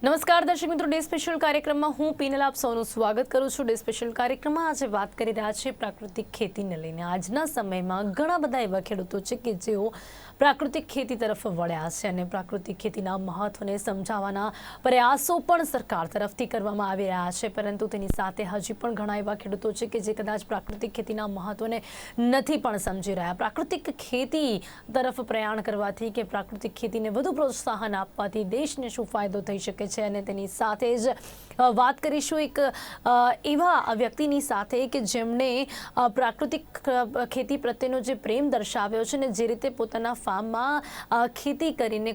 નમસ્કાર દર્શક મિત્રો, ડે સ્પેશિયલ કાર્યક્રમમાં હું પીનલ આપ સૌનું સ્વાગત કરું છું। ડે સ્પેશિયલ કાર્યક્રમમાં આજે વાત કરી રહ્યા છે પ્રાકૃતિક ખેતીને લઈને। આજના સમયમાં ઘણા બધા એવા ખેડૂતો છે કે જેઓ પ્રાકૃતિક ખેતી તરફ વળ્યા છે અને પ્રાકૃતિક ખેતીના મહત્વને સમજાવવાના પ્રયાસો પણ સરકાર તરફથી કરવામાં આવી રહ્યા છે, પરંતુ તેની સાથે હજી પણ ઘણા એવા ખેડૂતો છે કે જે કદાચ પ્રાકૃતિક ખેતીના મહત્વને નથી પણ સમજી રહ્યા। પ્રાકૃતિક ખેતી તરફ પ્રયાણ કરવાથી કે પ્રાકૃતિક ખેતીને વધુ પ્રોત્સાહન આપવાથી દેશને શું ફાયદો થઈ શકે છે અને તેની સાથે જ વાત કરીશું એક એવા વ્યક્તિની સાથે કે જેમણે પ્રાકૃતિક ખેતી પ્રત્યેનો જે પ્રેમ દર્શાવ્યો છે ને જે રીતે પોતાના ફાર્મમાં ખેતી કરીને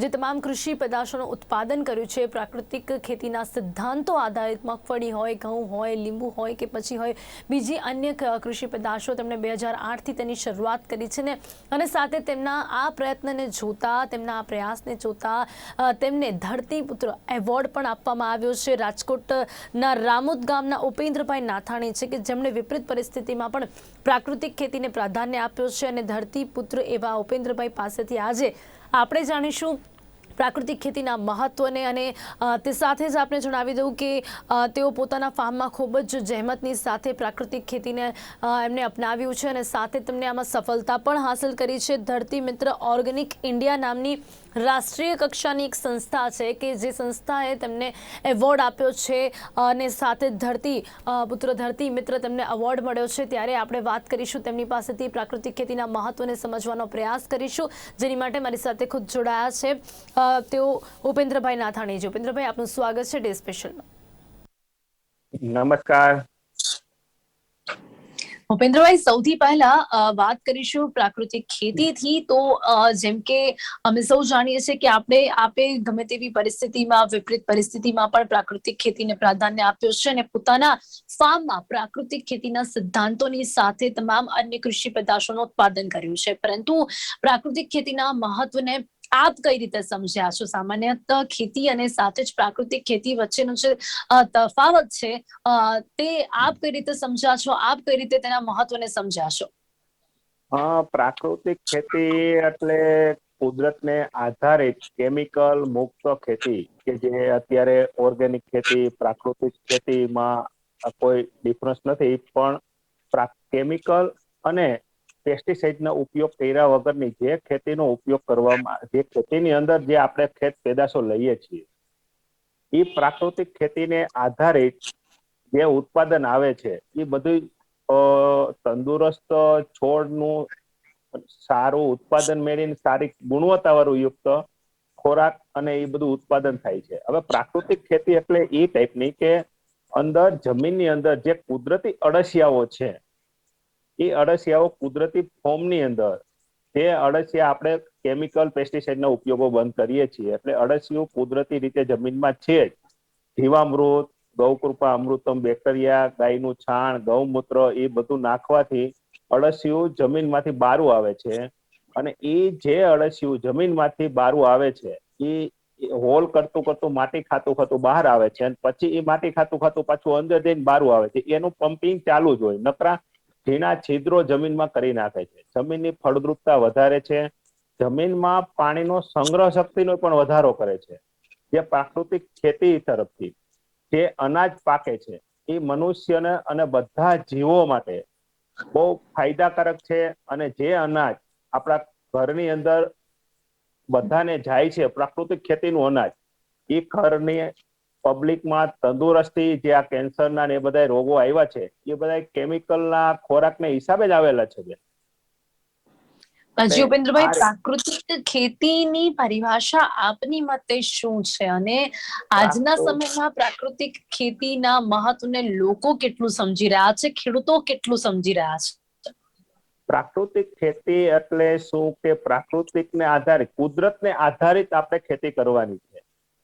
જે તમામ કૃષિ પેદાશોનું ઉત્પાદન કર્યું છે, પ્રાકૃતિક ખેતીના સિદ્ધાંતો આધારિત મગફળી હોય, ઘઉં હોય, લીંબુ હોય કે પછી હોય બીજી અન્ય કૃષિ પેદાશો તેમણે 2008થી તેની શરૂઆત કરી છે ને અને સાથે તેમના આ પ્રયત્નને જોતા, તેમના આ પ્રયાસને જોતા તેમને ધરતીપુત્ર એવોર્ડ પણ આપવામાં આવ્યો છે। રાજકોટના રામોદ ગામના ઉપેન્દ્રભાઈ નાથાણી છે કે જેમણે વિપરીત પરિસ્થિતિમાં પણ પ્રાકૃતિક ખેતીને પ્રાધાન્ય આપ્યો છે અને ધરતીપુત્ર એવા ઉપેન્દ્રભાઈ પાસેથી આજે આપણે જાણીશું પ્રાકૃતિક ખેતીના મહત્વને અને તે સાથે જ આપણે જણાવી દઉં કે તેઓ પોતાના ફાર્મમાં ખૂબ જ જહેમતની સાથે પ્રાકૃતિક ખેતીને એમને અપનાવ્યું છે અને સાથે તેમને આમાં સફળતા પણ હાંસલ કરી છે। ધરતી મિત્ર ઓર્ગેનિક ઇન્ડિયા નામની રાષ્ટ્રીય કક્ષાની એક સંસ્થા છે કે જે સંસ્થાએ તેમને એવોર્ડ આપ્યો છે અને સાથે ધરતી મિત્ર તેમને એવોર્ડ મળ્યો છે। ત્યારે આપણે વાત કરીશું તેમની પાસેથી પ્રાકૃતિક ખેતીના મહત્વને સમજવાનો પ્રયાસ કરીશું, જેની માટે મારી સાથે ખુદ જોડાયા છે તેઓ ઉપેન્દ્રભાઈ નાથાણી। ઉપેન્દ્રભાઈ, આપનું સ્વાગત છે ડે સ્પેશિયલમાં। નમસ્કાર ઉપેન્દ્રભાઈ, સૌથી પહેલા વાત કરીશું પ્રાકૃતિક ખેતીથી। તો જેમ કે અમે સૌ જાણીએ છીએ કે આપે ગમે તેવી પરિસ્થિતિમાં, વિપરીત પરિસ્થિતિમાં પણ પ્રાકૃતિક ખેતીને પ્રાધાન્ય આપ્યું છે અને પોતાના ફાર્મમાં પ્રાકૃતિક ખેતીના સિદ્ધાંતોની સાથે તમામ અન્ય કૃષિ પેદાશોનું ઉત્પાદન કર્યું છે, પરંતુ પ્રાકૃતિક ખેતીના મહત્વને આપ કઈ રીતે સમજ્યા છો? સામાન્યતઃ ખેતી અને સાથે જ પ્રાકૃતિક ખેતી વચ્ચેનો જે તફાવત છે તે આપ કઈ રીતે સમજ્યા છો? આપ કઈ રીતે તેના મહત્વને સમજ્યા છો? પ્રાકૃતિક ખેતી એટલે કુદરતને આધારિત કેમિકલ મુક્ત ખેતી કે જે અત્યારે ઓર્ગેનિક ખેતી, પ્રાકૃતિક ખેતીમાં કોઈ ડિફરન્સ નથી, પણ કેમિકલ અને પેસ્ટિસાઇડના ઉપયોગ કર્યા વગરની જે ખેતીનો ઉપયોગ કરવામાં, જે ખેતીની અંદર જે આપણે ખેત પેદાશો લઈએ છીએ એ પ્રાકૃતિક ખેતીને આધારિત જે ઉત્પાદન આવે છે એ બધું તંદુરસ્ત છોડનું સારું ઉત્પાદન મેળવીને સારી ગુણવત્તાવાળું યુક્ત ખોરાક અને એ બધું ઉત્પાદન થાય છે। હવે પ્રાકૃતિક ખેતી એટલે એ ટાઈપની કે અંદર જમીનની અંદર જે કુદરતી અળસિયાઓ છે એ અળસિયાઓ કુદરતી ફોર્મની અંદર જે અળસિયા આપણે કેમિકલ પેસ્ટિસાઇડના ઉપયોગો બંધ કરીએ છીએ એટલે અળસિયું કુદરતી રીતે જમીનમાં છે જ। જીવામૃત, ગૌકૃપા અમૃતમ, બેક્ટેરિયા, ગાયનું છાણ, ગૌમૂત્ર એ બધું નાખવાથી અળસિયું જમીનમાંથી બહાર આવે છે અને એ જે અળસિયું જમીનમાંથી બહાર આવે છે એ હોલ કરતું કરતું માટી ખાતું બહાર આવે છે અને પછી એ માટી ખાતું પાછું અંદર જઈને બહાર આવે છે। એનું પમ્પિંગ ચાલુ જ હોય, નકરા ઝીણા છિદ્રો જમીનમાં કરી નાખે છે। જમીનની ફળદ્રુપતા વધારે છે, જમીનમાં પાણીનો સંગ્રહ શક્તિનો પણ વધારો કરે છે। જે પ્રાકૃતિક ખેતી તરફથી જે અનાજ પાકે છે એ મનુષ્યને અને બધા જીવો માટે બહુ ફાયદાકારક છે અને જે અનાજ આપણા ઘરની અંદર બધાને જાય છે, પ્રાકૃતિક ખેતીનું અનાજ, એ ઘરની પબ્લિકમાં તંદુરસ્તી, જે આ કેન્સરના ને એ બધા રોગો આવ્યા છે એ બધા કેમિકલના ખોરાકને હિસાબે જ આવેલા છે। જી ઉપેન્દ્રભાઈ, પ્રાકૃતિક ખેતીની પરિભાષા આપની મતે શું છે અને આજના સમયમાં પ્રાકૃતિક ખેતીના મહત્વને લોકો કેટલું સમજી રહ્યા છે, ખેડૂતો કેટલું સમજી રહ્યા છે? પ્રાકૃતિક ખેતી એટલે શું કે પ્રાકૃતિકને આધારિત, કુદરતને આધારિત આપણે ખેતી કરવાની છે।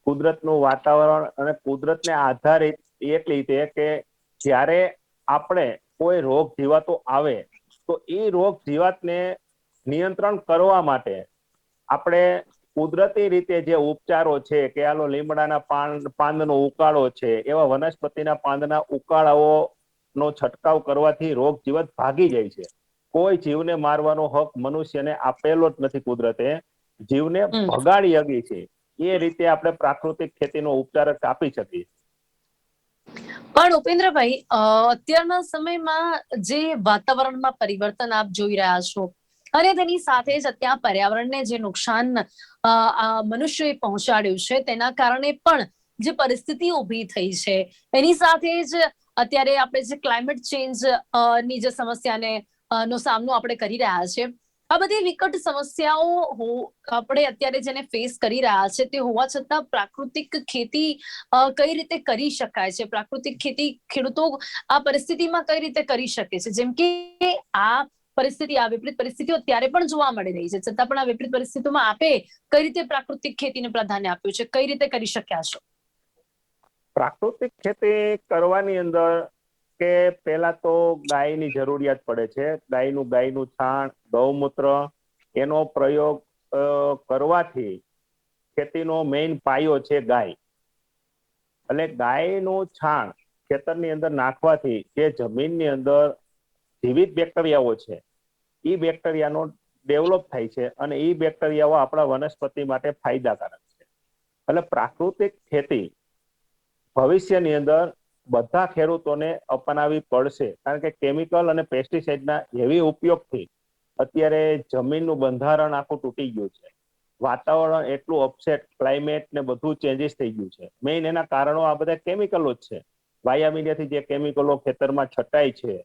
કુદરતનું વાતાવરણ અને કુદરતને આધારિત એટલે રીતે કે જ્યારે આપણે કોઈ રોગ જીવાતો આવે તો એ રોગ જીવાતને નિયંત્રણ કરવા માટે આપણે કુદરતી રીતે જે ઉપચારો છે કે આલો લીમડાના પાંદનો ઉકાળો છે, એવા વનસ્પતિના પાંદના ઉકાળાઓનો છંટકાવ કરવાથી રોગ જીવાત ભાગી જાય છે। કોઈ જીવને મારવાનો હક મનુષ્યને આપેલો જ નથી કુદરતે, જીવને ભગાડી હકી છે। એ રીતે આપણે પ્રાકૃતિક ખેતીનો ઉપચાર જ આપી શકીએ. પણ ઉપેન્દ્રભાઈ, અત્યારના સમયમાં જે વાતાવરણમાં પરિવર્તન આપ જોઈ રહ્યા છો અને તેની સાથે જ અત્યારે પર્યાવરણને જે નુકસાન મનુષ્યોએ પહોંચાડ્યું છે તેના કારણે પણ જે પરિસ્થિતિ ઊભી થઈ છે એની સાથે જ અત્યારે આપણે જે ક્લાઇમેટ ચેન્જ ની જે સમસ્યાને નો સામનો આપણે કરી રહ્યા છે, આ બધી વિકટ સમસ્યાઓ આપણે અત્યારે જેને ફેસ કરી રહ્યા છે તે હોવા છતાં પ્રાકૃતિક ખેતી કઈ રીતે કરી શકાય છે, પ્રાકૃતિક ખેતી ખેડૂતો આ પરિસ્થિતિમાં કઈ રીતે કરી શકે છે? જેમ કે આ પરિસ્થિતિ, આ વિપરીત પરિસ્થિતિઓ અત્યારે પણ જોવા મળી રહી છે, છતાં પણ આ વિપરીત પરિસ્થિતિમાં આપે કઈ રીતે પ્રાકૃતિક ખેતીને પ્રાધાન્ય આપ્યું છે, કઈ રીતે કરી શક્યા છો? પ્રાકૃતિક ખેતી કરવાની અંદર કે પેલા તો ગાયની જરૂરિયાત પડે છે. ગાયનું છાણ, ગૌમૂત્ર એનો પ્રયોગ કરવાથી ખેતીનો મેઇન પાયો છે ગાય. એટલે ગાયનું છાણ ખેતરની અંદર નાખવાથી જે જમીનની અંદર જીવિત બેક્ટેરિયાઓ છે એ બેક્ટેરિયાનો ડેવલપ થાય છે અને એ બેક્ટેરિયાઓ આપણા વનસ્પતિ માટે ફાયદાકારક છે. એટલે પ્રાકૃતિક ખેતી ભવિષ્યની અંદર બધા ખેડૂતોને અપનાવી પડશે, કારણ કે કેમિકલ અને પેસ્ટિસાઇડના હેવી ઉપયોગથી અત્યારે જમીનનું બંધારણ આખું તૂટી ગયું છે. વાતાવરણ એટલું અપસેટ, ક્લાઇમેટ ને બધું ચેન્જીસ થઈ ગયું છે. મેઇન એના કારણો આ બધા કેમિકલો જ છે. વાયા મીડિયાથી જે કેમિકલો ખેતરમાં છટાય છે,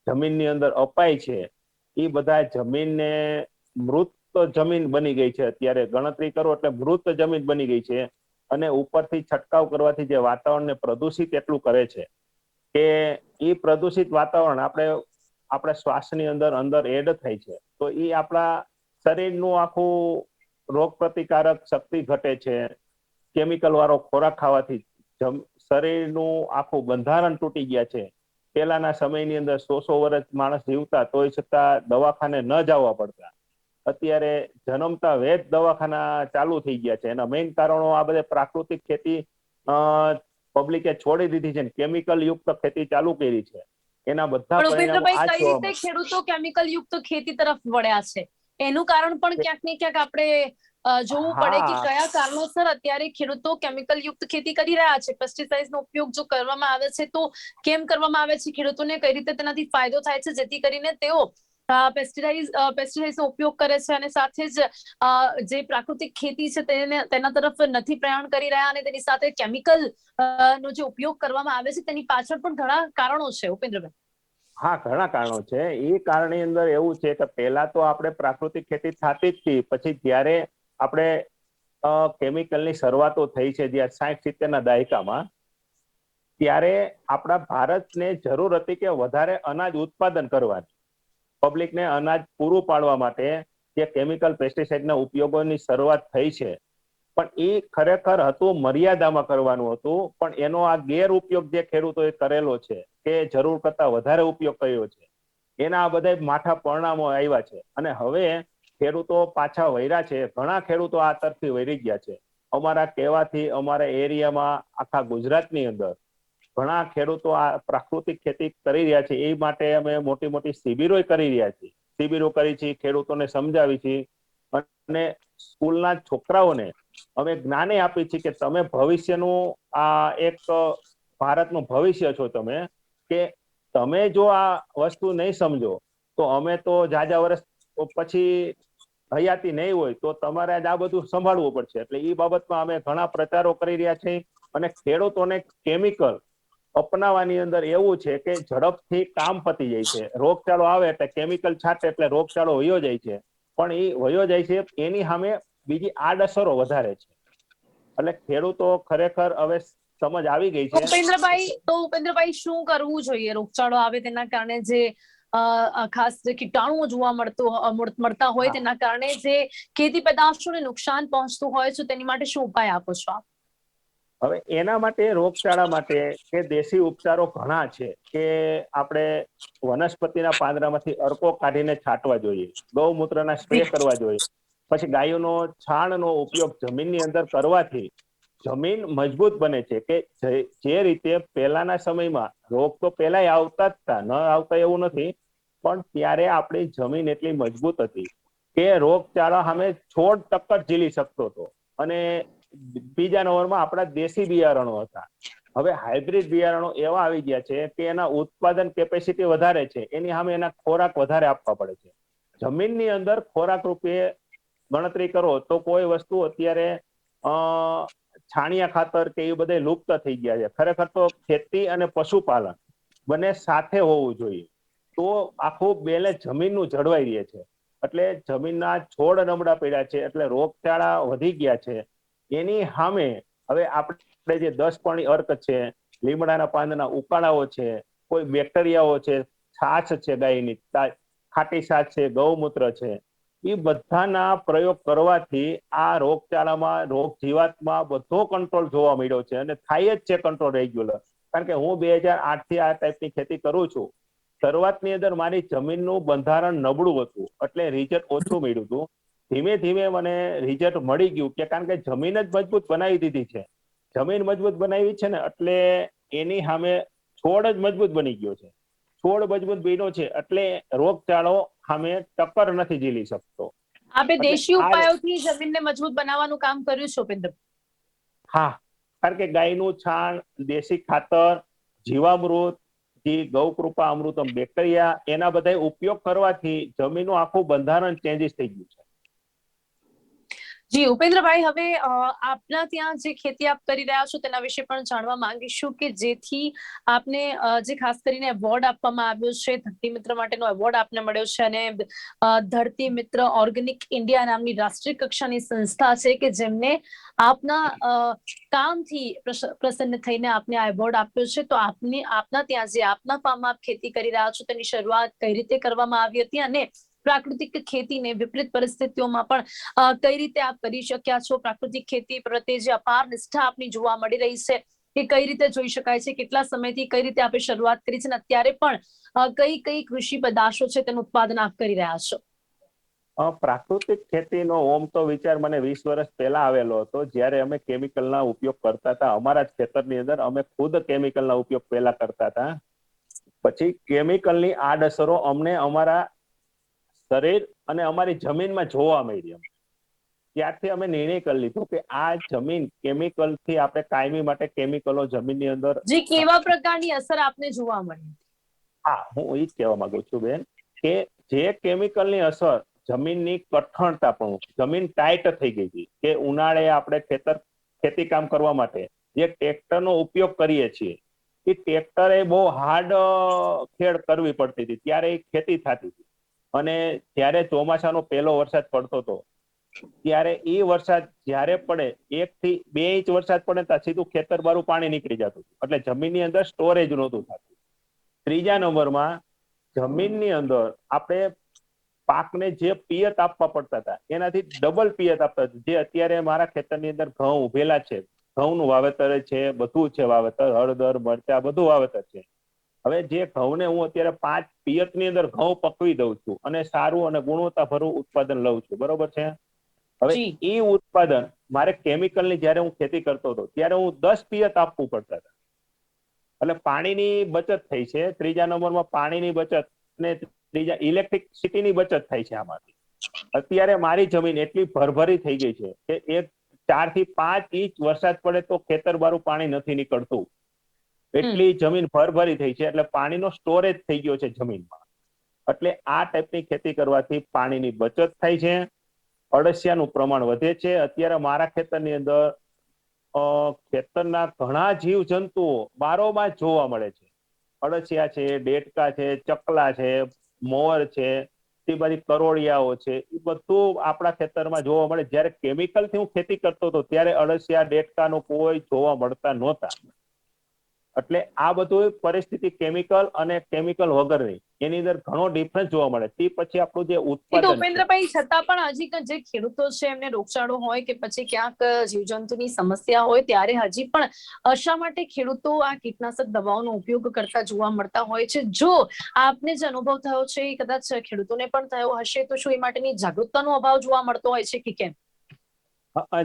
જમીનની અંદર અપાય છે, એ બધા જમીનને મૃત જમીન બની ગઈ છે. અત્યારે ગણતરી કરો એટલે મૃત જમીન બની ગઈ છે. અને ઉપરથી છંટકાવ કરવાથી જે વાતાવરણને પ્રદૂષિત એટલું કરે છે કે એ પ્રદૂષિત વાતાવરણ આપણે શ્વાસની અંદર એડ થાય છે, તો એ આપણા શરીરનું આખું રોગ પ્રતિકારક શક્તિ ઘટે છે. કેમિકલ વાળો ખોરાક ખાવાથી શરીરનું આખું બંધારણ તૂટી ગયા છે. પેલાના સમયની અંદર 100 વર્ષ માણસ જીવતા તોય છતાં દવાખાને ન જવા પડતા. અત્યારે જન્મતા વેદ દવાખાના ચાલુ થઈ ગયા છે. એના મેઇન કારણો આ બધા પ્રાકૃતિક ખેતી પબ્લિકે છોડી દીધી છે, કેમિકલ યુક્ત ખેતી ચાલુ કરી છે. એના બધા પણ પરિણામો ઉપેન્દ્રભાઈ, આ કઈ જોવા રીતે મળે. ખેડૂતો કેમિકલ યુક્ત ખેતી તરફ વળ્યા છે એનું કારણ પણ ક્યાંક ને ક્યાંક આપણે જોવું પડે કે હા, કયા કારણોસર અત્યારે ખેડૂતો કેમિકલ યુક્ત ખેતી કરી રહ્યા છે. પેસ્ટિસાઇડ નો ઉપયોગ જો કરવામાં આવે છે તો કેમ કરવામાં આવે છે, ખેડૂતોને કઈ રીતે તેનાથી ફાયદો થાય છે જેથી કરીને તેઓ પેસ્ટિસાઇડ નો ઉપયોગ કરે છે અને સાથે જ જે પ્રાકૃતિક ખેતી છે તેના તરફ નથી પ્રયાણ કરી રહ્યા અને તેની સાથે કેમિકલ નો જે ઉપયોગ કરવામાં આવે છે તેની પાછળ પણ ઘણા કારણો છે ઉપેન્દ્રભાઈ. હા, ઘણા કારણો છે. એ કારણની અંદર એવું છે કે પહેલા તો આપણે પ્રાકૃતિક ખેતી થતી જ હતી. પછી જ્યારે આપણે કેમિકલની શરૂઆતો થઈ છે જ્યાં 60-70 ના દાયકામાં, ત્યારે આપણા ભારતને જરૂર હતી કે વધારે અનાજ ઉત્પાદન કરવાની. પબ્લિકને અનાજ પૂરું પાડવા માટે જે કેમિકલ પેસ્ટિસાઇડના ઉપયોગોની શરૂઆત થઈ છે, પણ એ ખરેખર હતું મર્યાદામાં કરવાનું હતું. પણ એનો આ ગેરઉપયોગ જે ખેડૂતોએ કરેલો છે કે જરૂર કરતા વધારે ઉપયોગ કર્યો છે, એના આ બધા માઠા પરિણામો આવ્યા છે. અને હવે ખેડૂતો પાછા વળ્યા છે. ઘણા ખેડૂતો આ તરફથી વળી ગયા છે. અમારા કહેવાથી અમારા એરિયામાં આખા ગુજરાતની અંદર ઘણા ખેડૂતો આ પ્રાકૃતિક ખેતી કરી રહ્યા છે. એ માટે અમે મોટી મોટી શિબિરો કરી રહ્યા છીએ. શિબિરો કરી છે, ખેડૂતોને સમજાવી છે અને સ્કૂલના છોકરાઓને અમે જ્ઞાને આપી છે કે તમે ભવિષ્યનું આ એક ભારતનું ભવિષ્ય છો. કે તમે જો આ વસ્તુ નહીં સમજો તો અમે તો જાજા વર્ષ પછી હયાતી નહીં હોય તો તમારે આ બધું સંભાળવું પડશે. એટલે એ બાબતમાં અમે ઘણા પ્રચારો કરી રહ્યા છીએ. અને ખેડૂતોને કેમિકલ અપનાવવાની અંદર એવું છે કે ઝડપથી કામ પતી જાય છે. રોગચાળો આવે એટલે કેમિકલ છાંટે એટલે રોગચાળો વયો જાય છે, પણ એ વયો જાય છે એની સામે બીજી આડઅસરો વધારે છે. એટલે ખેડૂતો ખરેખર હવે સમજ આવી ગઈ છે. ઉપેન્દ્રભાઈ, શું કરવું જોઈએ રોગચાળો આવે તેના કારણે જે ખાસ જે કીટાણુઓ જોવા મળતા હોય હા, તેના કારણે જે ખેતી પેદાશોને નુકસાન પહોંચતું હોય છે તેની માટે શું ઉપાય આપો છો આપ? હવે એના માટે રોગચાળા માટે કે દેશી ઉપચારો ઘણા છે કે આપણે વનસ્પતિના પાંદડામાંથી અર્કો કાઢીને છાંટવા જોઈએ, ગૌમૂત્રના સ્પ્રે કરવા જોઈએ. પછી ગાયોનો છાણનો ઉપયોગ જમીનની અંદર કરવાથી જમીન મજબૂત બને છે. કે જે રીતે પહેલાના સમયમાં રોગ તો પહેલા આવતા જ હતા, ન આવતા એવું નથી, પણ ત્યારે આપણી જમીન એટલી મજબૂત હતી કે રોગચાળા સામે છોડ ટક્કર ઝીલી શકતો હતો. અને બીજા નંબરમાં આપણા દેશી બિયારણો હતા. હવે હાઇબ્રિડ બિયારણો એવા આવી ગયા છે કે એના ઉત્પાદન કેપેસિટી વધારે છે, એની સામે એના ખોરાક વધારે આપવા પડે છે. જમીનની અંદર ખોરાક રૂપે ગણતરી કરો તો કોઈ વસ્તુ અત્યારે છાણિયા ખાતર કે એ બધા લુપ્ત થઈ ગયા છે. ખરેખર તો ખેતી અને પશુપાલન બંને સાથે હોવું જોઈએ, તો આખું બેલેન્સ જમીનનું જળવાઈ રહે છે. એટલે જમીનના છોડ નબળા પડ્યા છે, એટલે રોગચાળા વધી ગયા છે. એની સામે હવે આપણે જે 10 પાણી અર્ક છે, લીમડાના પાંદના ઉકાળાઓ છે, કોઈ બેક્ટેરિયાઓ છે, છાશ છે ગાયની, ખાટી છાશ છે, ગૌમૂત્ર છે, એ બધાના પ્રયોગ કરવાથી આ રોગચાળામાં, રોગ જીવાતમાં બધો કંટ્રોલ જોવા મળ્યો છે અને થાય જ છે કંટ્રોલ રેગ્યુલર. કારણ કે હું 2008 થી આ ટાઈપની ખેતી કરું છું. શરૂઆતની અંદર મારી જમીનનું બંધારણ નબળું હતું, એટલે રિઝલ્ટ ઓછું મળ્યું હતું. ધીમે ધીમે મને રિઝલ્ટ મળી ગયું કે કારણ કે જમીન જ મજબૂત બનાવી દીધી છે. જમીન મજબૂત બનાવી છે ને એટલે એની સામે છોડ જ મજબૂત બની ગયો છે. છોડ મજબૂત બન્યો છે એટલે રોગચાળો સામે ટક્કર નથી ઝીલી શકતો. આપે એટલે દેશી આ ઉપાયોથી જમીનને મજબૂત બનાવવાનું કામ કર્યું છે ઉપેન્દ્ર? હા, કારણ કે ગાયનું છાણ, દેશી ખાતર, જીવામૃત, જે ગૌકૃપા અમૃતમ બેક્ટેરિયા, એના બધા ઉપયોગ કરવાથી જમીનનું આખું બંધારણ ચેન્જીસ થઈ ગયું છે. જી ઉપેન્દ્રભાઈ, હવે આપના ત્યાં જે ખેતી આપ કરી રહ્યા છો તેના વિશે પણ જાણવા માંગીશું કે જેથી આપને જે ખાસ કરીને એવોર્ડ આપવામાં આવ્યો છે, ધરતી મિત્ર માટેનો એવોર્ડ આપને મળ્યો છે, અને ધરતી મિત્ર ઓર્ગેનિક ઇન્ડિયા નામની રાષ્ટ્રીય કક્ષાની સંસ્થા છે કે જેમને આપના કામથી પ્રસન્ન થઈને આપને આ એવોર્ડ આપ્યો છે. તો આપના ત્યાં જે આપના ફાર્મમાં આપ ખેતી કરી રહ્યા છો તેની શરૂઆત કઈ રીતે કરવામાં આવી હતી, અને પ્રાકૃતિક ખેતીને વિપરીત પરિસ્થિતિઓમાં પણ કઈ રીતે આપ કરી શક્યા છો? પ્રાકૃતિક ખેતી પ્રત્યે જે અપાર નિષ્ઠા આપની જોવા મળી રહી છે એ કઈ રીતે જોઈ શકાય છે? કેટલા સમયથી કઈ રીતે આપે શરૂઆત કરી છે, અને અત્યારે પણ કઈ કઈ કૃષિ પદાર્થો છે તેનું ઉત્પાદન આપ કરી રહ્યા છો? પ્રાકૃતિક ખેતીનો ઓમ તો વિચાર મને 20 વર્ષ પહેલા આવેલો હતો, જ્યારે અમે કેમિકલના ઉપયોગ કરતા હતા. અમારા જ ખેતરની અંદર અમે ખુદ કેમિકલના ઉપયોગ પહેલા કરતા હતા. પછી કેમિકલની આડઅસરો અમને અમારા શરીર અને અમારી જમીનમાં જોવા મળી. ત્યારથી અમે નિર્ણય કરી લીધો કે આ જમીન કેમિકલથી આપણે કાયમી માટે કેમિકલો જમીનની અંદર. જે કેવા પ્રકારની અસર આપને જોવા મળી? હા, હું એ જ કહેવા માંગુ છું બેન કે જે કેમિકલની અસર જમીનની કઠણતા, પણ જમીન ટાઈટ થઈ ગઈ હતી કે ઉનાળે આપણે ખેતી કામ કરવા માટે જે ટ્રેક્ટરનો ઉપયોગ કરીએ છીએ એ ટ્રેક્ટર એ બહુ હાર્ડ ખેડ કરવી પડતી હતી, ત્યારે એ ખેતી થતી હતી. અને જ્યારે ચોમાસાનો પહેલો વરસાદ પડતો હતો ત્યારે એ વરસાદ જ્યારે પડે 1 થી 2 ઇંચ વરસાદ પડે ત્યાં સીધું ખેતર બારું પાણી નીકળી જતું, એટલે જમીનની અંદર સ્ટોરેજ નહોતું થતું. ત્રીજા નંબરમાં જમીનની અંદર આપણે પાકને જે પિયત આપવા પડતા હતા એનાથી ડબલ પિયત આપતા હતા. જે અત્યારે મારા ખેતરની અંદર ઘઉં ઉભેલા છે, ઘઉંનું વાવેતર છે, બધું છે વાવેતર, હળદર, મરચા બધું વાવેતર છે. હવે જે ઘઉંને હું અત્યારે 5 પિયતની અંદર ઘઉં પકવી દઉં છું અને સારું અને ગુણવત્તાભરું ઉત્પાદન લઉં છું, બરોબર છે. હવે એ ઉત્પાદન મારે કેમિકલની જ્યારે હું ખેતી કરતો હતો ત્યારે હું 10 પિયત આપવું પડતા હતા. એટલે પાણીની બચત થઈ છે. ત્રીજા નંબરમાં પાણીની બચત ને ત્રીજા ઇલેક્ટ્રિસિટીની બચત થાય છે આમાંથી. અત્યારે મારી જમીન એટલી ભરભરી થઈ ગઈ છે કે 4 થી 5 ઇંચ વરસાદ પડે તો ખેતર બારું પાણી નથી નીકળતું, એટલી જમીન ભરભરી થઈ છે. એટલે પાણીનો સ્ટોરેજ થઈ ગયો છે જમીનમાં. એટલે આ ટાઈપની ખેતી કરવાથી પાણીની બચત થાય છે, અળસિયાનું પ્રમાણ વધે છે. અત્યારે મારા ખેતરની અંદર ખેતરના ઘણા જીવ જંતુઓ બારોબાર જોવા મળે છે. અળસિયા છે, ડેટકા છે, ચકલા છે, મોર છે, તે બધી કરોળિયાઓ છે, એ બધું આપણા ખેતરમાં જોવા મળે. જ્યારે કેમિકલથી હું ખેતી કરતો હતો ત્યારે અળસિયા, ડેટકાનો કોઈ જોવા મળતા નહોતા. એટલે આ બધું પરિસ્થિતિ કેમિકલ અને કેમિકલ વગરની એની અંદર ઘણો ડિફરન્સ જોવા મળે. તે પછી આપણું જે એ તો ઉત્પાદન છે. ઉપેન્દ્રભાઈ, છતાં પણ હજી જે ખેડૂતો છે એમને રોગચાળો હોય કે પછી ક્યાંક જીવજંતુની સમસ્યા હોય ત્યારે હજી પણ શા માટે ખેડૂતો આ કીટનાશક દવાઓનો ઉપયોગ કરતા જોવા મળતા હોય છે? જો આપને જે અનુભવ થયો છે એ કદાચ ખેડૂતોને પણ થયો હશે, તો શું એ માટેની જાગૃતતાનો અભાવ જોવા મળતો હોય છે કે કેમ?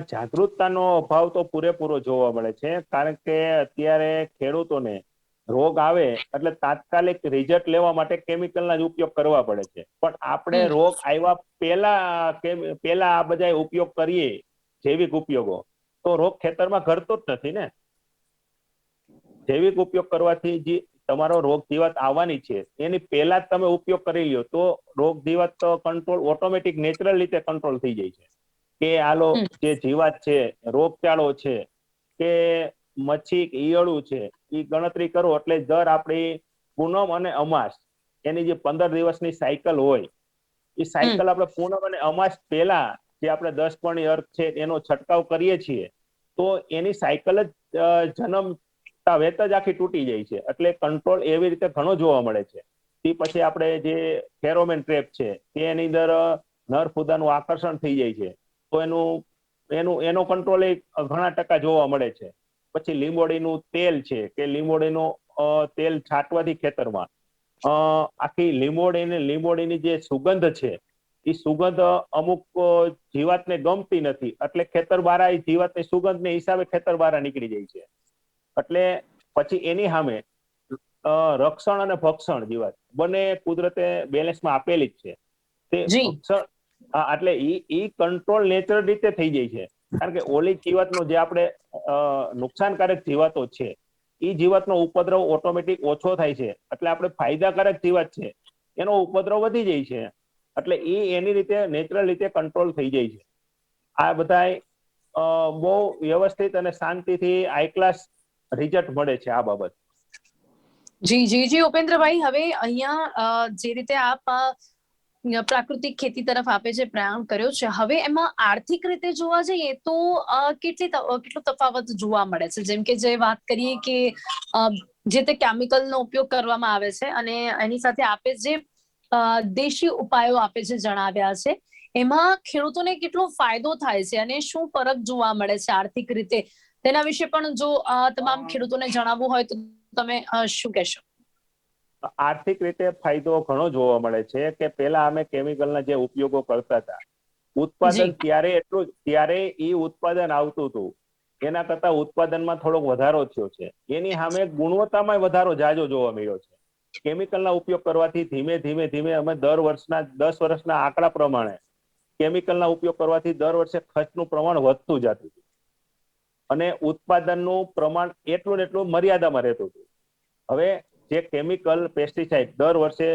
જાગૃતતાનો અભાવ તો પૂરેપૂરો જોવા મળે છે. કારણ કે અત્યારે ખેડૂતોને રોગ આવે એટલે તાત્કાલિક રિઝલ્ટ લેવા માટે કેમિકલના જ ઉપયોગ કરવા પડે છે. પણ આપણે રોગ આવ્યા પહેલા આ બધા ઉપયોગ કરીએ, જૈવિક ઉપયોગો, તો રોગ ખેતરમાં ઘરતો જ નથી ને. જૈવિક ઉપયોગ કરવાથી જે તમારો રોગ જીવાત આવવાની છે એની પહેલા જ તમે ઉપયોગ કરી લ્યો તો રોગ જીવાત કંટ્રોલ ઓટોમેટિક નેચરલ રીતે કંટ્રોલ થઈ જાય છે. કે આલો જે જીવાત છે, રોગચાળો છે કે મચ્છી ઈયળું છે, એ ગણતરી કરો એટલે દર આપણી પૂનમ અને અમાસ એની જે 15 દિવસની સાયકલ હોય એ સાયકલ આપણે પૂનમ અને અમાસ પહેલા જે આપણે 10 પર્ણી અર્ક છે એનો છંટકાવ કરીએ છીએ તો એની સાયકલ જ જન્મતા વેત જ આખી તૂટી જાય છે. એટલે કંટ્રોલ એવી રીતે ઘણો જોવા મળે છે. તે પછી આપણે જે ફેરોમેન ટ્રેપ છે એની અંદર નર ફૂદાનું આકર્ષણ થઈ જાય છે તો એનો કંટ્રોલ ઘણા ટકા જોવા મળે છે. પછી લીંબોડીનું તેલ છે કે લીંબોડીનું તેલ છાંટવાથી ખેતરમાં આખી લીંબોડીની જે સુગંધ છે એ સુગંધ અમુક જીવાતને ગમતી નથી એટલે ખેતર બારા એ જીવાતની સુગંધને હિસાબે ખેતર બારા નીકળી જાય છે. એટલે પછી એની સામે રક્ષણ અને ભક્ષણ જીવાત બંને કુદરતે બેલેન્સમાં આપેલી જ છે. તે ભક્ષણ એટલે ઈ કંટ્રોલ નેચરલ રીતે થઈ જાય છે. કારણ કે ઓલી જીવાતનો જે આપણે નુકસાનકારક જીવાતો છે એ જીવાતનો ઉપદ્રવ ઓટોમેટિક ઓછો થાય છે એટલે આપણે ફાયદાકારક જીવાત છે એનો ઉપદ્રવ વધી જાય છે. એટલે એની રીતે નેચરલ રીતે કંટ્રોલ થઈ જાય છે. આ બધા બહુ વ્યવસ્થિત અને શાંતિથી હાઈ ક્લાસ રિઝલ્ટ મળે છે આ બાબત. જી જી જી ઉપેન્દ્રભાઈ, હવે અહીંયા જે રીતે આપ પ્રાકૃતિક ખેતી તરફ આપે જે પ્રયાણ કર્યો છે, હવે એમાં આર્થિક રીતે જોવા જઈએ તો કેટલો તફાવત જોવા મળે છે? જેમ કે જે વાત કરીએ કે જે તે કેમિકલનો ઉપયોગ કરવામાં આવે છે અને એની સાથે આપે જે દેશી ઉપાયો આપે છે જણાવ્યા છે, એમાં ખેડૂતોને કેટલો ફાયદો થાય છે અને શું ફરક જોવા મળે છે આર્થિક રીતે, તેના વિશે પણ જો તમામ ખેડૂતોને જણાવવું હોય તો તમે શું કહેશો? આર્થિક રીતે ફાયદો ઘણો જોવા મળે છે કે પેલા અમે કેમિકલના જે ઉપયોગો કરતા હતા ઉત્પાદન ત્યારે એ ઉત્પાદન આવતું હતું એના કરતા ઉત્પાદનમાં થોડોક વધારો થયો છે. એની સામે ગુણવત્તામાં વધારો જાજો જોવા મળ્યો છે. કેમિકલના ઉપયોગ કરવાથી ધીમે ધીમે અમે દર વર્ષના 10 વર્ષના આંકડા પ્રમાણે કેમિકલના ઉપયોગ કરવાથી દર વર્ષે ખર્ચનું પ્રમાણ વધતું જતું હતું અને ઉત્પાદનનું પ્રમાણ એટલું ને એટલું મર્યાદામાં રહેતું હતું. હવે જે કેમિકલ પેસ્ટિસાઇડ દર વર્ષે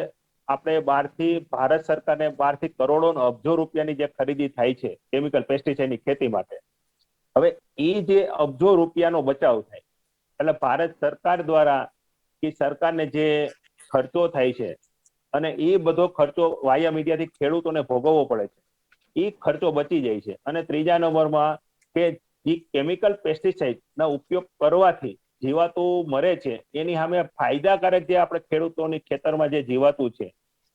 આપણે બહારથી ભારત સરકારને બહારથી કરોડો અબજો રૂપિયાની જે ખરીદી થાય છે કેમિકલ પેસ્ટિસાઇડની ખેતી માટે, હવે એ જે અબજો રૂપિયાનો બચાવ થાય એટલે ભારત સરકાર દ્વારા કે સરકારને જે ખર્ચો થાય છે અને એ બધો ખર્ચો વાયા મીડિયાથી ખેડૂતોને ભોગવવો પડે છે, એ ખર્ચો બચી જાય છે. અને ત્રીજા નંબરમાં કે જે કેમિકલ પેસ્ટિસાઇડના ઉપયોગ કરવાથી જીવાતો મરે છે એની સામે ફાયદાકારક જે આપણે ખેડૂતોની ખેતરમાં જે જીવાતું છે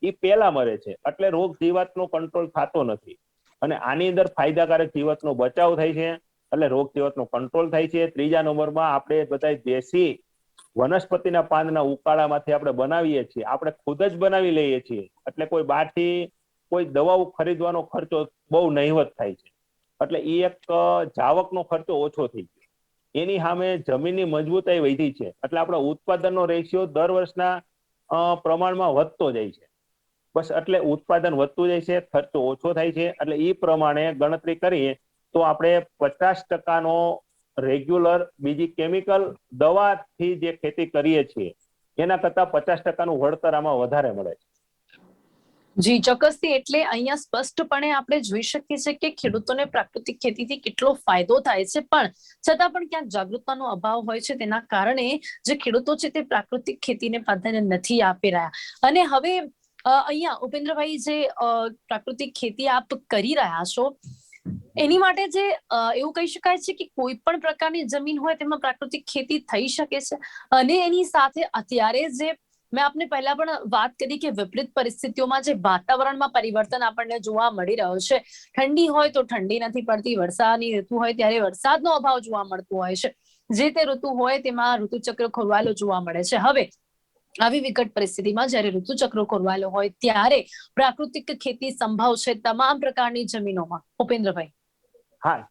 એ પેલા મરે છે એટલે રોગ જીવાતનો કંટ્રોલ થતો નથી. અને આની અંદર ફાયદાકારક જીવાતનો બચાવ થાય છે એટલે રોગ જીવાતનો કંટ્રોલ થાય છે. ત્રીજા નંબરમાં આપણે બધા દેશી વનસ્પતિના પાનના ઉકાળામાંથી આપણે બનાવીએ છીએ, આપણે ખુદ જ બનાવી લઈએ છીએ એટલે કોઈ બહારથી કોઈ દવાઓ ખરીદવાનો ખર્ચો બહુ નહિવત થાય છે. એટલે એ એક જાવકનો ખર્ચો ઓછો થઈ ગયો. એની સામે જમીનની મજબૂતાઈ વધી છે એટલે આપણો ઉત્પાદનનો રેશિયો દર વર્ષના પ્રમાણમાં વધતો જાય છે. બસ એટલે ઉત્પાદન વધતું જાય છે, ખર્ચો ઓછો થાય છે. એટલે એ પ્રમાણે ગણતરી કરીએ તો આપણે 50%નો રેગ્યુલર બીજી કેમિકલ દવાથી જે ખેતી કરીએ છીએ એના કરતા 50%નું વળતર આમાં વધારે મળે છે. જી ચોક્કસથી. એટલે અહીંયા સ્પષ્ટપણે આપણે જોઈ શકીએ છીએ કે ખેડૂતોને પ્રાકૃતિક ખેતીથી કેટલો ફાયદો થાય છે, પણ છતાં પણ ક્યાંક જાગૃતતાનો અભાવ હોય છે. તેના કારણે જે ખેડૂતો છે તે પ્રાકૃતિક ખેતીને પ્રાધાન્ય નથી આપી રહ્યા. અને હવે અહીંયા ઉપેન્દ્રભાઈ, જે પ્રાકૃતિક ખેતી આપ કરી રહ્યા છો એની માટે જે એવું કહી શકાય છે કે કોઈ પણ પ્રકારની જમીન હોય તેમાં પ્રાકૃતિક ખેતી થઈ શકે છે. અને એની સાથે અત્યારે જે મેં આપને પહેલા પણ વાત કરી કે વિપરીત પરિસ્થિતિઓમાં જે વાતાવરણમાં પરિવર્તન આપણને જોવા મળી રહ્યો છે, ઠંડી હોય તો ઠંડી નથી પડતી, વરસાદની ઋતુ હોય ત્યારે વરસાદનો અભાવ જોવા મળતો હોય છે, જે તે ઋતુ હોય તેમાં ઋતુચક્ર ખોરવાયેલો જોવા મળે છે. હવે આવી વિકટ પરિસ્થિતિમાં જ્યારે ઋતુચક્ર ખોરવાયેલો હોય ત્યારે પ્રાકૃતિક ખેતી સંભવ છે તમામ પ્રકારની જમીનોમાં? ઉપેન્દ્રભાઈ. હા,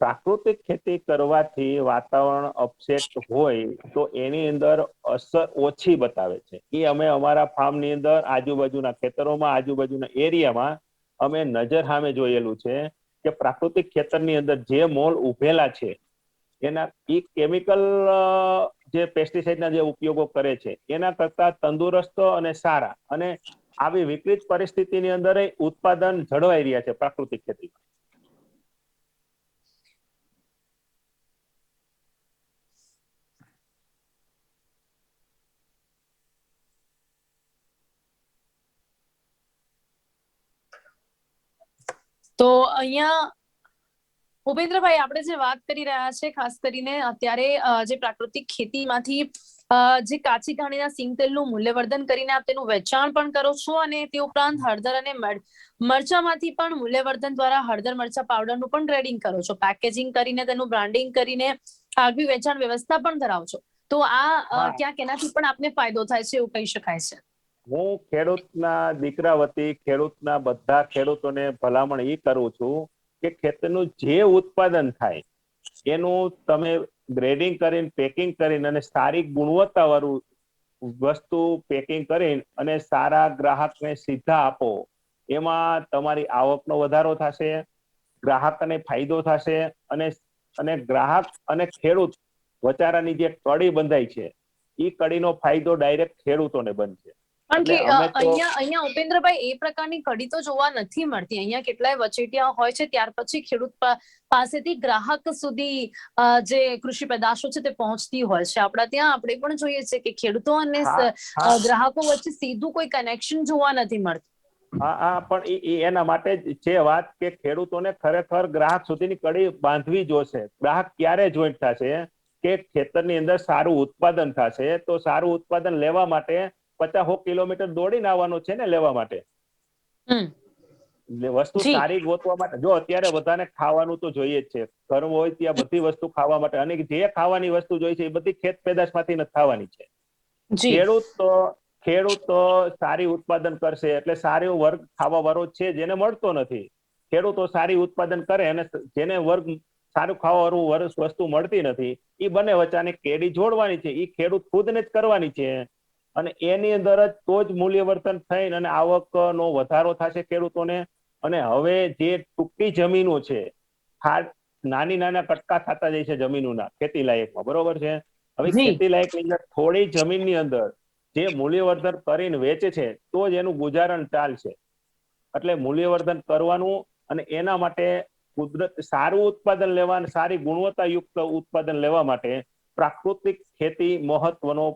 પ્રાકૃતિક ખેતી કરવાથી વાતાવરણ અપસેટ હોય તો એની અંદર અસર ઓછી બતાવે છે. એ અમે અમારા ફાર્મની અંદર આજુબાજુના ખેતરોમાં, આજુબાજુના એરિયામાં અમે નજર સામે જોયેલું છે કે પ્રાકૃતિક ખેતરની અંદર જે મોલ ઉભેલા છે એના ઈ કેમિકલ જે પેસ્ટિસાઇડના જે ઉપયોગો કરે છે એના કરતા તંદુરસ્ત અને સારા અને આવી વિપરીત પરિસ્થિતિની અંદર ઉત્પાદન જળવાઈ રહ્યા છે પ્રાકૃતિક ખેતીમાં. તો અહીંયા ભૂપેન્દ્રભાઈ, આપણે જે વાત કરી રહ્યા છે ખાસ કરીને અત્યારે જે પ્રાકૃતિક ખેતીમાંથી જે કાચી ઘાણીના સિંગ તેલનું મૂલ્યવર્ધન કરીને આપ તેનું વેચાણ પણ કરો છો અને તે ઉપરાંત હળદર અને મરચામાંથી પણ મૂલ્યવર્ધન દ્વારા હળદર મરચા પાવડરનું પણ ગ્રેડિંગ કરો છો, પેકેજિંગ કરીને તેનું બ્રાન્ડિંગ કરીને આગવી વેચાણ વ્યવસ્થા પણ ધરાવો છો. તો આ ક્યાંક એનાથી પણ આપને ફાયદો થાય છે એવું કહી શકાય છે. હું ખેડૂતના દીકરા વતી ખેડૂતના બધા ખેડૂતોને ભલામણ એ કરું છું કે ખેતરનું જે ઉત્પાદન થાય એનું તમે ગ્રેડિંગ કરીને પેકિંગ કરીને અને સારી ગુણવત્તા વાળું વસ્તુ પેકિંગ કરીને અને સારા ગ્રાહકને સીધા આપો. એમાં તમારી આવકનો વધારો થશે, ગ્રાહકને ફાયદો થશે અને ગ્રાહક અને ખેડૂત વચારાની જે કડી બંધાય છે એ કડીનો ફાયદો ડાયરેક્ટ ખેડૂતોને બનશે. પણ અહીંયા ઉપેન્દ્રભાઈ એ પ્રકારની કડી તો જોવા નથી મળતી. અહીંયા કેટલાય વચેટિયા હોય છે, ત્યાર પછી ખેડૂત પાસેથી ગ્રાહક સુધી જે કૃષિ પેદાશો છે તે પહોંચતી હોય છે. આપણા ત્યાં આપણે પણ જોઈએ છે કે ખેડૂતો અને ગ્રાહકો વચ્ચે સીધું કોઈ કનેક્શન જોવા નથી મળતું. હા, પણ એના માટે જ છે વાત કે ખેડૂતોને ખરેખર ગ્રાહક સુધીની કડી બાંધવી જોશે. ગ્રાહક ક્યારે જોઈન્ટ થશે કે ખેતરની અંદર સારું ઉત્પાદન થશે તો સારું ઉત્પાદન લેવા માટે 50 કિલોમીટર દોડીને આવવાનો છે ને લેવા માટે. વસ્તુ સારી ગોતવા માટે જો અત્યારે બધાને ખાવાનું તો જોઈએ જ છે, ઘર હોય ત્યાં બધી વસ્તુ ખાવા માટે અને જે ખાવાની વસ્તુ જોઈએ છે એ બધી ખેત પેદાશમાંથી નથી ખાવાની છે. ખેડૂત સારી ઉત્પાદન કરશે એટલે સારો વર્ગ ખાવા વાળો છે જેને મળતો નથી. ખેડૂતો સારી ઉત્પાદન કરે અને જેને વર્ગ સારું ખાવા વાળું વસ્તુ મળતી નથી એ બંને વચ્ચે કેડી જોડવાની છે. એ ખેડૂત ખુદને જ કરવાની છે અને એની અંદર જ તો જ મૂલ્યવર્ધન થઈને અને આવકનો વધારો થશે ખેડૂતોને. અને હવે જે ટૂંકી જમીનો છે, નાની નાના કટકા થતા જાય છે જમીનોના ખેતી લાયકમાં, બરોબર છે. હવે ખેતી લાયકની અંદર થોડી જમીનની અંદર જે મૂલ્યવર્ધન કરીને વેચે છે તો જ એનું ગુજારણ ચાલશે. એટલે મૂલ્યવર્ધન કરવાનું અને એના માટે કુદરત સારું ઉત્પાદન લેવા અને સારી ગુણવત્તાયુક્ત ઉત્પાદન લેવા માટે પ્રાકૃતિક ખેતી મહત્વનો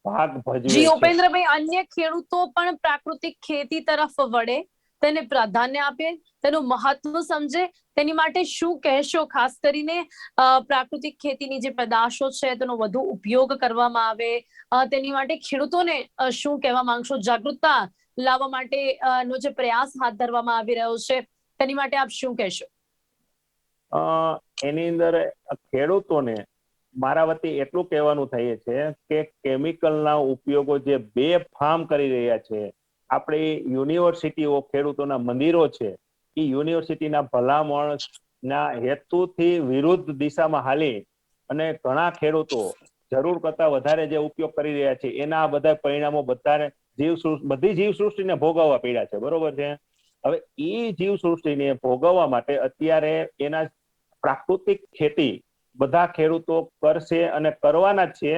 ભાગ ભજવે છે. ઉપેન્દ્રભાઈ, અન્ય ખેડૂતો પણ પ્રાકૃતિક ખેતી તરફ વળે, તેને પ્રાધાન્ય આપે, તેનું મહત્વ સમજે, તેની માટે શું કહેશો? ખાસ કરીને પ્રાકૃતિક ખેતીની જે પેદાશો છે તેનો વધુ ઉપયોગ કરવામાં આવે, તેની માટે ખેડૂતોને શું કહેવા માંગશો? જાગૃતતા લાવવા માટે નો જે પ્રયાસ હાથ ધરવામાં આવી રહ્યો છે તેની માટે આપ શું કહેશો? એની અંદર ખેડૂતોને મારા વતી એટલું કહેવાનું થાય છે કે કેમિકલના ઉપયોગો જે બેફામ કરી રહ્યા છે, આપણી યુનિવર્સિટીઓ ખેડૂતોના મંદિરો છે, એ યુનિવર્સિટીના ભલામણના હેતુથી વિરુદ્ધ દિશામાં હાલી અને ઘણા ખેડૂતો જરૂર કરતા વધારે જે ઉપયોગ કરી રહ્યા છે એના બધા પરિણામો બધી જીવસૃષ્ટિને ભોગવવા પડ્યા છે, બરોબર છે. હવે એ જીવસૃષ્ટિને ભોગવવા માટે અત્યારે એના પ્રાકૃતિક ખેતી બધા ખેડૂતો કરશે અને કરવાના જ છે.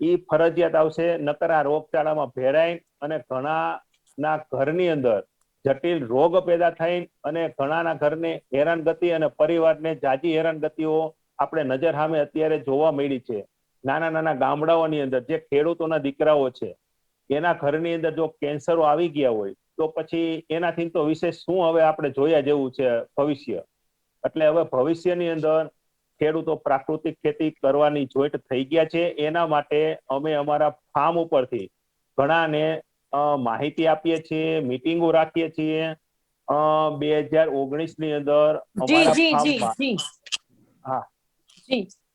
એ ફરજિયાત આવશે, નકર આ રોગચાળામાં ભેરાય અને ઘણાના ઘરની અંદર જટિલ રોગ પેદા થઈ અને ઘણાના ઘરને હેરાનગતિ અને પરિવારને જાજી હેરાનગતિઓ આપણે નજર સામે અત્યારે જોવા મળી છે. નાના નાના ગામડાઓની અંદર જે ખેડૂતોના દીકરાઓ છે એના ઘરની અંદર જો કેન્સરો આવી ગયા હોય તો પછી એનાથી તો વિશેષ શું હવે આપણે જોયા જેવું છે ભવિષ્ય. એટલે હવે ભવિષ્યની અંદર ખેડૂતો પ્રાકૃતિક ખેતી કરવાની જોઈન્ટ થઈ ગયા છે. એના માટે અમે અમારા ફાર્મ ઉપરથી ઘણાને માહિતી આપીએ છીએ, મિટિંગો રાખીએ છીએ. 2019 ની અંદર અમારા ફાર્મમાં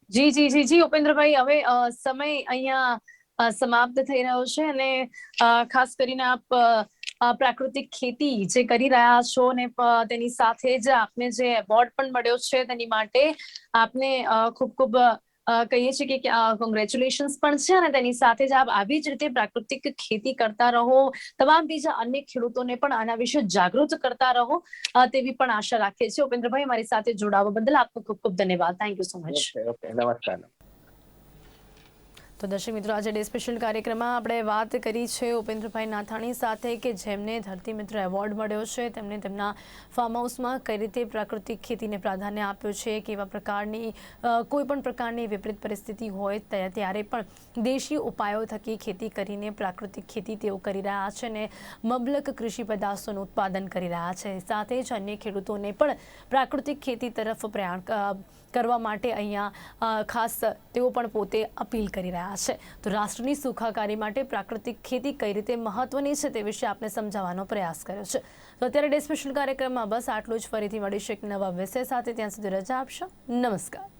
જી ઉપેન્દ્રભાઈ, હવે સમય અહીંયા સમાપ્ત થઈ રહ્યો છે અને ખાસ કરીને આપ પ્રાકૃતિક ખેતી જે કરી રહ્યા છો ને તેની સાથે જ આપને જે એવોર્ડ પણ મળ્યો છે તેની માટે આપને ખૂબ ખૂબ કહીએ છીએ કે કોંગ્રેચ્યુલેશન્સ પણ છે અને તેની સાથે જ આપ આવી જ રીતે પ્રાકૃતિક ખેતી કરતા રહો, તમામ બીજા અન્ય ખેડૂતોને પણ આના વિશે જાગૃત કરતા રહો તેવી પણ આશા રાખીએ છીએ. ઉપેન્દ્રભાઈ, મારી સાથે જોડાવા બદલ આપનો ખૂબ ખૂબ ધન્યવાદ. Thank you so much. Okay okay, નમસ્કાર. તો દર્શક મિત્રો, આજે ડે સ્પેશિયલ કાર્યક્રમમાં આપણે વાત કરી છે ઉપેન્દ્રભાઈ નાથાણી સાથે કે જેમને ધરતી મિત્ર એવોર્ડ મળ્યો છે. તેમણે તેમના ફાર્મ હાઉસમાં કઈ રીતે પ્રાકૃતિક ખેતીને પ્રાધાન્ય આપ્યું છે, કેવા પ્રકારની કોઈ પણ પ્રકારની વિપરીત પરિસ્થિતિ હોય ત્યારે પણ દેશી ઉપાયો થકી ખેતી કરીને પ્રાકૃતિક ખેતી તેઓ કરી રહ્યા છે અને મબલક કૃષિ પેદાશોનું ઉત્પાદન કરી રહ્યા છે. સાથે જ અન્ય ખેડૂતોને પણ પ્રાકૃતિક ખેતી તરફ પ્રયાણ કરવા માટે અહીંયા ખાસ તેઓ પણ પોતે અપીલ કરી રહ્યા છે. તો રાષ્ટ્રની સુખાકારી માટે પ્રાકૃતિક ખેતી કઈ રીતે મહત્વની છે તે વિશે આપને સમજાવવાનો પ્રયાસ કર્યો છે. તો અત્યારે ડે સ્પેશિયલ કાર્યક્રમમાં બસ આટલું જ. ફરીથી મળીશું એક નવા વિષય સાથે. ત્યાં સુધી રજા આપશો. નમસ્કાર.